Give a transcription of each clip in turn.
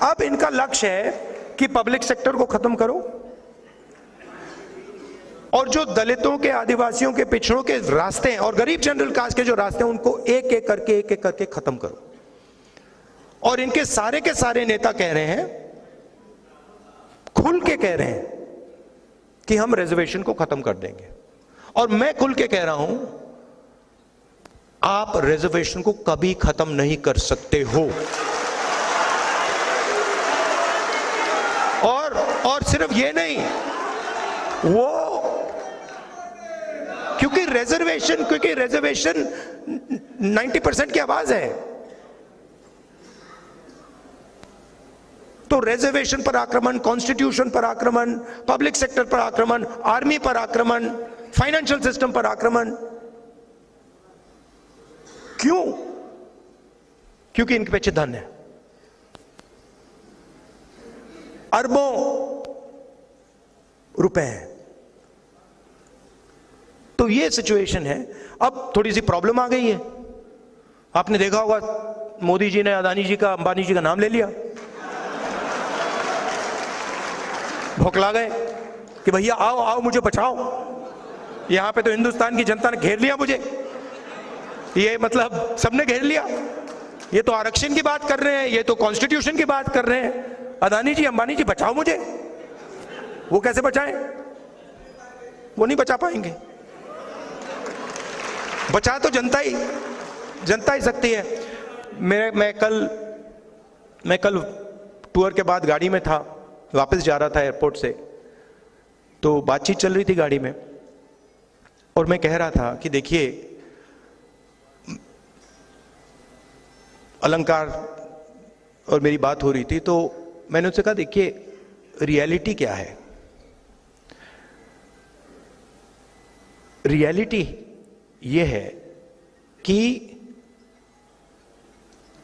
अब इनका लक्ष्य है कि पब्लिक सेक्टर को खत्म करो और जो दलितों के, आदिवासियों के, पिछड़ों के रास्ते हैं और गरीब जनरल कास्ट के जो रास्ते हैं उनको एक एक करके खत्म करो। और इनके सारे के सारे नेता कह रहे हैं, खुल के कह रहे हैं कि हम रिजर्वेशन को खत्म कर देंगे। और मैं खुल के कह रहा हूं, आप रिजर्वेशन को कभी खत्म नहीं कर सकते हो। और सिर्फ ये नहीं, वो क्योंकि रिजर्वेशन 90% की आवाज है, तो रिजर्वेशन पर आक्रमण, कॉन्स्टिट्यूशन पर आक्रमण, पब्लिक सेक्टर पर आक्रमण, आर्मी पर आक्रमण, फाइनेंशियल सिस्टम पर आक्रमण। क्यों? क्योंकि इनके पीछे धन है, अरबों रुपए हैं। तो ये सिचुएशन है। अब थोड़ी सी प्रॉब्लम आ गई है। आपने देखा होगा मोदी जी ने अदानी जी का, अंबानी जी का नाम ले लिया, भौखला गए कि भैया आओ आओ मुझे बचाओ। यहां पे तो हिंदुस्तान की जनता ने घेर लिया मुझे, ये मतलब सबने घेर लिया। ये तो आरक्षण की बात कर रहे हैं, ये तो कॉन्स्टिट्यूशन की बात कर रहे हैं। अदानी जी, अंबानी जी बचाओ मुझे। वो कैसे बचाएं? वो नहीं बचा पाएंगे। बचा तो जनता ही सकती है। मैं कल टूर के बाद गाड़ी में था, वापस जा रहा था एयरपोर्ट से, तो बातचीत चल रही थी गाड़ी में और मैं कह रहा था कि देखिए, अलंकार और मेरी बात हो रही थी, तो मैंने उससे कहा देखिए रियलिटी क्या है। रियलिटी ये है कि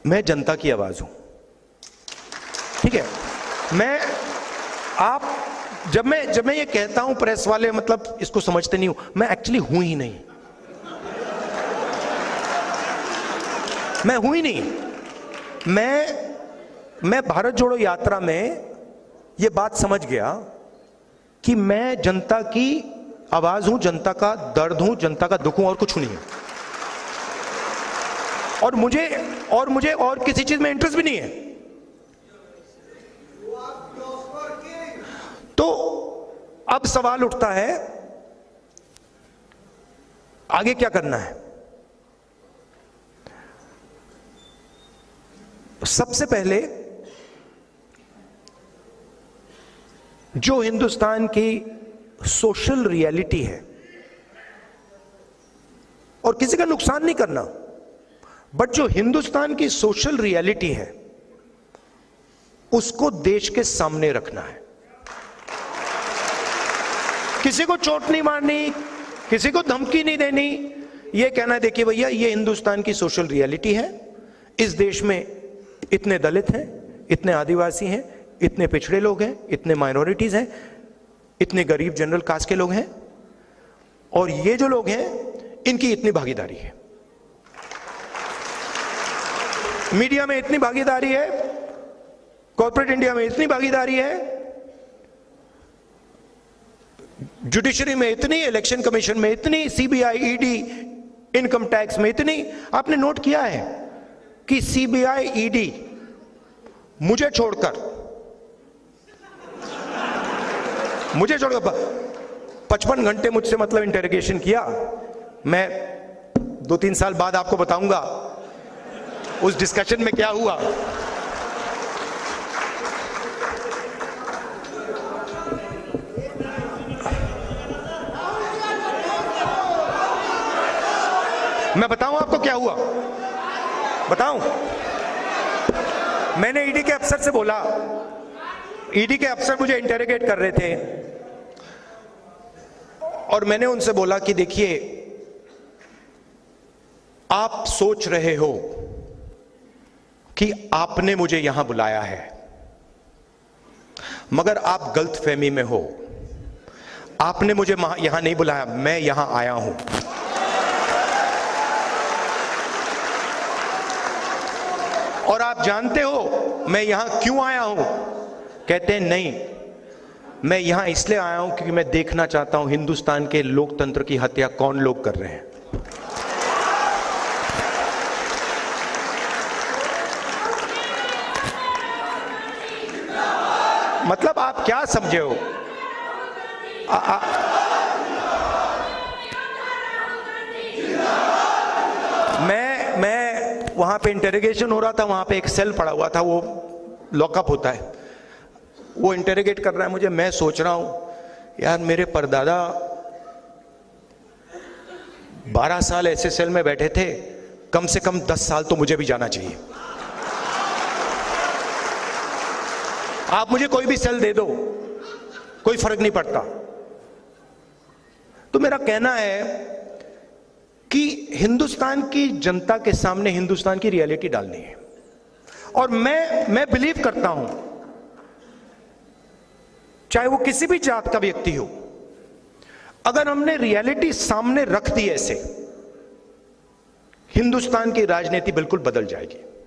मैं जनता की आवाज हूं, ठीक है। जब मैं ये कहता हूं, प्रेस वाले मतलब इसको समझते नहीं हूं, मैं एक्चुअली हूं ही नहीं, मैं हूं ही नहीं। मैं भारत जोड़ो यात्रा में ये बात समझ गया कि मैं जनता की आवाज हूं, जनता का दर्द हूं, जनता का दुख हूं, और कुछ नहीं है। और मुझे और किसी चीज में इंटरेस्ट भी नहीं है। तो अब सवाल उठता है आगे क्या करना है। सबसे पहले जो हिंदुस्तान की सोशल रियलिटी है, और किसी का नुकसान नहीं करना, बट जो हिंदुस्तान की सोशल रियलिटी है उसको देश के सामने रखना है। किसी को चोट नहीं मारनी, किसी को धमकी नहीं देनी, यह कहना है देखिए भैया ये हिंदुस्तान की सोशल रियलिटी है, इस देश में इतने दलित हैं, इतने आदिवासी हैं, इतने पिछड़े लोग हैं, इतने माइनॉरिटीज हैं, इतने गरीब जनरल कास्ट के लोग हैं, और ये जो लोग हैं इनकी इतनी भागीदारी है, मीडिया में इतनी भागीदारी है, कॉर्पोरेट इंडिया में इतनी भागीदारी है, जुडिशरी में इतनी, इलेक्शन कमीशन में इतनी, सीबीआई, ईडी, इनकम टैक्स में इतनी। आपने नोट किया है कि सीबीआई, ईडी मुझे छोड़कर 55 घंटे मुझसे मतलब इंटरोगेशन किया। मैं 2-3 साल बाद आपको बताऊंगा उस डिस्कशन में क्या हुआ। मैं बताऊं आपको क्या हुआ, बताऊं? मैंने ईडी के अफसर से बोला, ईडी के अफसर मुझे इंटरोगेट कर रहे थे, और मैंने उनसे बोला कि देखिए आप सोच रहे हो कि आपने मुझे यहां बुलाया है, मगर आप गलतफहमी में हो। आपने मुझे यहां नहीं बुलाया, मैं यहां आया हूं। और आप जानते हो मैं यहां क्यों आया हूं? कहते हैं नहीं, मैं यहां इसलिए आया हूं क्योंकि मैं देखना चाहता हूं हिंदुस्तान के लोकतंत्र की हत्या कौन लोग कर रहे हैं। मतलब आप क्या समझे हो? मैं वहां पे इंटेरोगेशन हो रहा था, वहां पे एक सेल पड़ा हुआ था, वो लॉकअप होता है, वो इंटेरोगेट कर रहा है मुझे। मैं सोच रहा हूं यार मेरे परदादा 12 साल ऐसे सेल में बैठे थे, कम से कम 10 साल तो मुझे भी जाना चाहिए। आप मुझे कोई भी सेल दे दो, कोई फर्क नहीं पड़ता। तो मेरा कहना है कि हिंदुस्तान की जनता के सामने हिंदुस्तान की रियलिटी डालनी है। और मैं बिलीव करता हूं, चाहे वो किसी भी जात का व्यक्ति हो, अगर हमने रियलिटी सामने रख दी ऐसे, हिंदुस्तान की राजनीति बिल्कुल बदल जाएगी।